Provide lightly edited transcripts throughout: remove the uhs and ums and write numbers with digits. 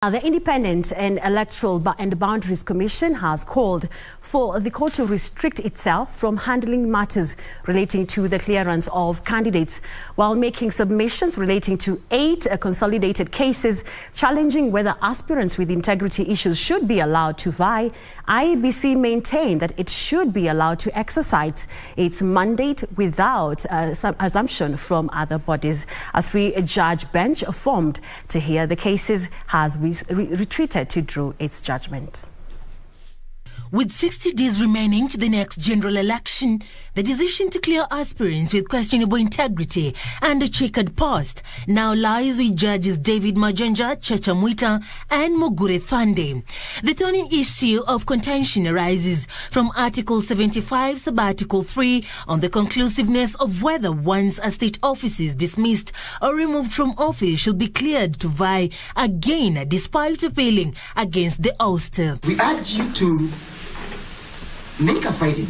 The Independent and Electoral and Boundaries Commission has called for the court to restrict itself from handling matters relating to the clearance of candidates while making submissions relating to 8 consolidated cases challenging whether aspirants with integrity issues should be allowed to vie. IEBC maintained that it should be allowed to exercise its mandate without some assumption from other bodies. A 3-judge bench formed to hear the cases has retreated to draw its judgment. With 60 days remaining to the next general election, the decision to clear aspirants with questionable integrity and a checkered past now lies with Judges David Majanja, Chacha Mwita and Mugure Thande. The thorny issue of contention arises from Article 75, Sub-Article 3 on the conclusiveness of whether once a state office is dismissed or removed from office should be cleared to vie again despite appealing against the ouster. We urge you to make a finding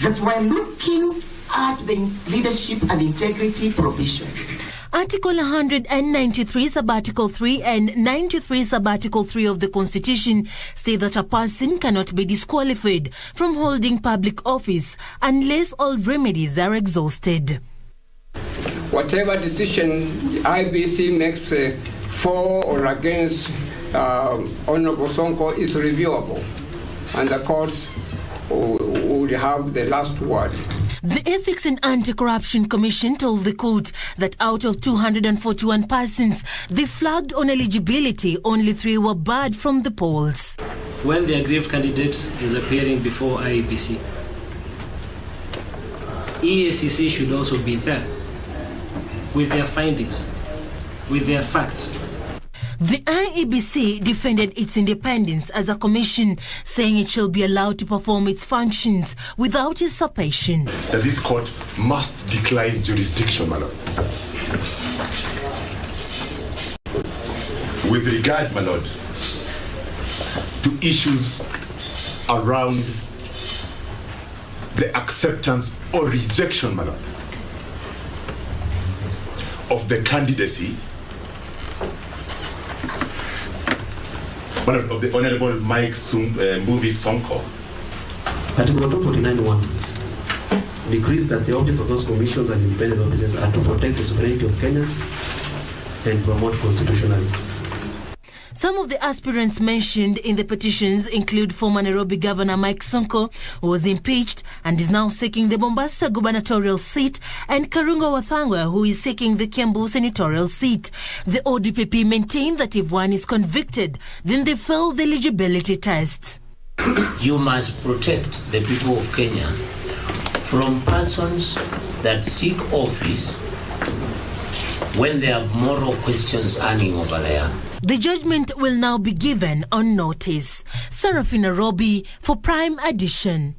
that while looking at the leadership and integrity provisions, Article 193 Sub-Article 3 and 93 Sub-Article 3 of the Constitution state that a person cannot be disqualified from holding public office unless all remedies are exhausted. Whatever decision the IEBC makes for or against Honorable Sonko is reviewable, and the courts would have the last word. The Ethics and Anti-Corruption Commission told the court that out of 241 persons they flagged on eligibility, only 3 were barred from the polls. When the aggrieved candidate is appearing before IEBC, EACC should also be there with their findings, with their facts. The IEBC defended its independence as a commission, saying it shall be allowed to perform its functions without usurpation. That this court must decline jurisdiction, my lord. With regard, my lord, to issues around the acceptance or rejection, my lord, of the candidacy of the Honorable Mike Mbuvi Sonko. Article 249(1) decrees that the objects of those commissions and independent offices are to protect the sovereignty of Kenyans and promote constitutionalism. Some of the aspirants mentioned in the petitions include former Nairobi Governor Mike Sonko, who was impeached and is now seeking the Mombasa gubernatorial seat, and Karungo Wathangwa, who is seeking the Kiambu senatorial seat. The ODPP maintained that if one is convicted, then they fail the eligibility test. You must protect the people of Kenya from persons that seek office when they have moral questions hanging over there. The judgment will now be given on notice. Serafina Robi for Prime Edition.